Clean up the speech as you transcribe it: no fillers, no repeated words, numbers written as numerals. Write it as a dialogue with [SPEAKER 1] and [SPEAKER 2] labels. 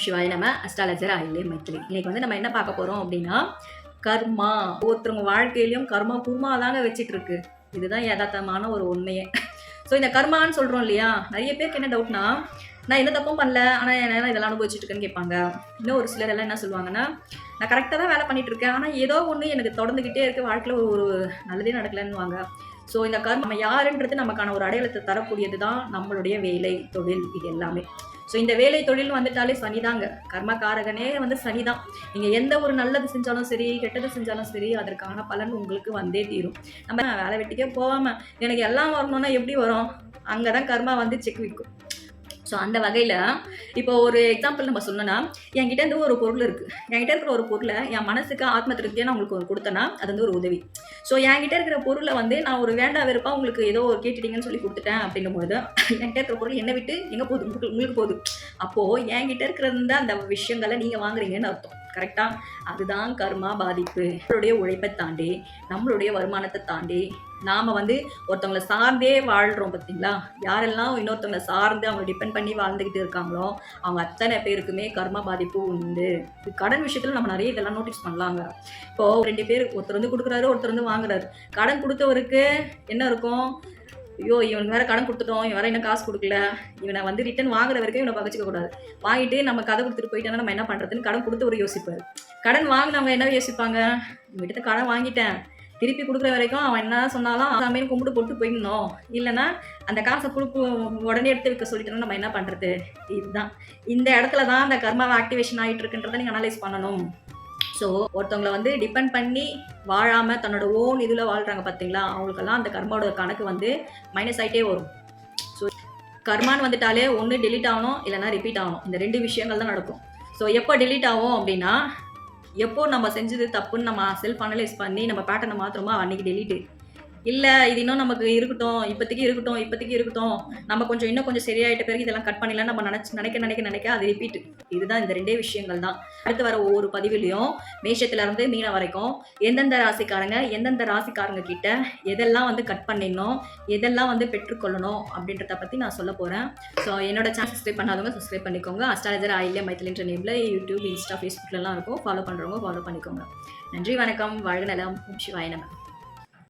[SPEAKER 1] சிவாய நம. அஸ்ட்ராலஜர் ஆயில்லே மைத்திலி. இன்னைக்கு வந்து நம்ம என்ன பார்க்க போறோம் அப்படின்னா, கர்மா. ஒருத்தவங்க வாழ்க்கையிலும் கர்மா குருமா தாங்க வச்சிட்டு இருக்கு. இதுதான் யதார்த்தமான ஒரு உண்மையே. ஸோ இந்த கர்மான்னு சொல்றோம் இல்லையா, நிறைய பேருக்கு என்ன டவுட்னா, நான் எந்த தப்பும் பண்ணல, ஆனால் என்ன இதெல்லாம் அனுபவிச்சுட்டு இருக்கேன்னு கேட்பாங்க. இன்னும் ஒரு சிலர் எல்லாம் என்ன சொல்லுவாங்கன்னா, நான் கரெக்டாக தான் வேலை பண்ணிட்டு இருக்கேன், ஆனால் ஏதோ ஒன்று எனக்கு தொடர்ந்துக்கிட்டே இருக்கு, வாழ்க்கையில் ஒரு நல்லதே நடக்கலன்னுவாங்க. ஸோ இந்த கர்மா நம்ம யாருன்றது நமக்கான ஒரு அடையாளத்தை தரக்கூடியது தான் நம்மளுடைய வேலை, தொழில், இது எல்லாமே. ஸோ இந்த வேலை தொழில் வந்துட்டாலே சனிதாங்க. கர்மகாரகனே வந்து சனிதான். நீங்கள் எந்த ஒரு நல்லது செஞ்சாலும் சரி, கெட்டது செஞ்சாலும் சரி, அதற்கான பலன் உங்களுக்கு வந்தே தீரும். நம்ம வேலை வெட்டிக்கே போகாமல் எனக்கு எல்லாம் வரணும்னா எப்படி வரும்? அங்கே தான் கர்மா வந்து செக் விற்கும். ஸோ அந்த வகையில் இப்போ ஒரு எக்ஸாம்பிள் நம்ம சொன்னோன்னா, என்கிட்ட இருந்து ஒரு பொருள் இருக்குது. என்கிட்ட இருக்கிற ஒரு பொருளை என் மனசுக்கு ஆத்ம திருப்தியாக நான் உங்களுக்கு கொடுத்தேன்னா அது வந்து ஒரு உதவி. ஸோ என்கிட்ட இருக்கிற பொருளை வந்து நான் ஒரு வேண்டா வெறுப்பாக உங்களுக்கு ஏதோ கேட்டுட்டீங்கன்னு சொல்லி கொடுத்துட்டேன் அப்படிங்கும்போது, என்கிட்ட இருக்கிற பொருள் என்னை விட்டு எங்கே போகுது? உங்களுக்கு போகுது. அப்போது என்கிட்ட இருக்கிற அந்த விஷயங்களை நீங்கள் வாங்குறீங்கன்னு அர்த்தம். கரெக்டாக? அதுதான் கர்மா பாதிப்பு. நம்மளுடைய உழைப்பை தாண்டி, நம்மளுடைய வருமானத்தை தாண்டி நாம் வந்து ஒருத்தவங்களை சார்ந்தே வாழ்கிறோம் பார்த்தீங்களா? யாரெல்லாம் இன்னொருத்தவங்களை சார்ந்து அவங்க டிபெண்ட் பண்ணி வாழ்ந்துக்கிட்டு இருக்காங்களோ அவங்க அத்தனை பேருக்குமே கர்மா பாதிப்பு உண்டு. கடன் விஷயத்தில் நம்ம நிறைய இதெல்லாம் நோட்டீஸ் பண்ணலாங்க. இப்போது 2 பேர், ஒருத்தர் வந்து கொடுக்குறாரு, ஒருத்தர் வந்து வாங்குறாரு. கடன் கொடுத்தவருக்கு என்ன இருக்கும்? ஐயோ, இவனுக்கு வேறு கடன் கொடுத்துட்டோம், இவன் வேறு இன்னும் காசு கொடுக்கல, இவனை வந்து ரிட்டன் வாங்குற வரைக்கும் இவனை பகச்சிக்க கூடாது. வாங்கிட்டு நம்ம கதை கொடுத்துட்டு போயிட்டோன்னா நம்ம என்ன பண்ணுறதுன்னு கடன் கொடுத்தவர் யோசிப்பார். கடன் வாங்கினவங்க என்ன யோசிப்பாங்க? இவன்கிட்ட கடன் வாங்கிட்டேன், திருப்பி கொடுக்குற வரைக்கும் அவன் என்ன சொன்னாலும் சாமியும் கும்பிட்டு போட்டு போயிடணும், இல்லைன்னா அந்த காசை உடனே எடுத்து வைக்க சொல்லிட்டோன்னா நம்ம என்ன பண்ணுறது? இதுதான் இந்த இடத்துல தான் அந்த கர்மாவை ஆக்டிவேஷன் ஆகிட்டு இருக்குன்றதை நீங்கள் அனலைஸ் பண்ணணும். ஸோ ஒருத்தவங்களை வந்து டிபெண்ட் பண்ணி வாழாமல் தன்னோட ஓன் இதில் வாழ்கிறாங்க பார்த்தீங்களா, அவங்களுக்கெல்லாம் அந்த கர்மாவோட கணக்கு வந்து மைனஸ் ஆகிட்டே வரும். ஸோ கர்மான்னு வந்துட்டாலே ஒன்று டெலீட் ஆகணும், இல்லைனா ரிப்பீட் ஆகணும். இந்த 2 விஷயங்கள் தான் நடக்கும். ஸோ எப்போ டெலீட் ஆகும் அப்படின்னா, எப்போ நம்ம செஞ்சது தப்புன்னு நம்ம செல்ஃப் அனலைஸ் பண்ணி நம்ம பேட்டர்னை மாத்திரமா அன்றைக்கி டெலீட்டு. இல்லை இது இன்னும் நமக்கு இருக்கட்டும், இப்போதைக்கு இருக்கட்டும், நம்ம இன்னும் கொஞ்சம் சரியாயிட்ட பிறகு இதெல்லாம் கட் பண்ணிடலாம் நம்ம நினைக்க அது ரிப்பீட். இதுதான் இந்த 2 விஷயங்கள் தான். அடுத்து வர ஒவ்வொரு பதிவிலையும் மேஷத்துலேருந்து மீனம் வரைக்கும் எந்தெந்த ராசிக்காரங்க கிட்ட எதெல்லாம் வந்து கட் பண்ணிடணும், எதெல்லாம் வந்து பெற்றுக்கொள்ளணும் அப்படின்றத பற்றி நான் சொல்ல போகிறேன். ஸோ என்னோட சேனல் சப்ஸ்கிரைப் பண்ணாதவங்க சப்ஸ்கிரைப் பண்ணிக்கோங்க. அஸ்ட்ராலஜர் ஆயில்லே மைத்திலின்ற நேமில் யூடியூப், இன்ஸ்டா, ஃபேஸ்புக்லாம் இருக்கும். ஃபாலோ பண்ணுறவங்க ஃபாலோ பண்ணிக்கோங்க. நன்றி, வணக்கம், வாழ்க நலம், சிவாய நம.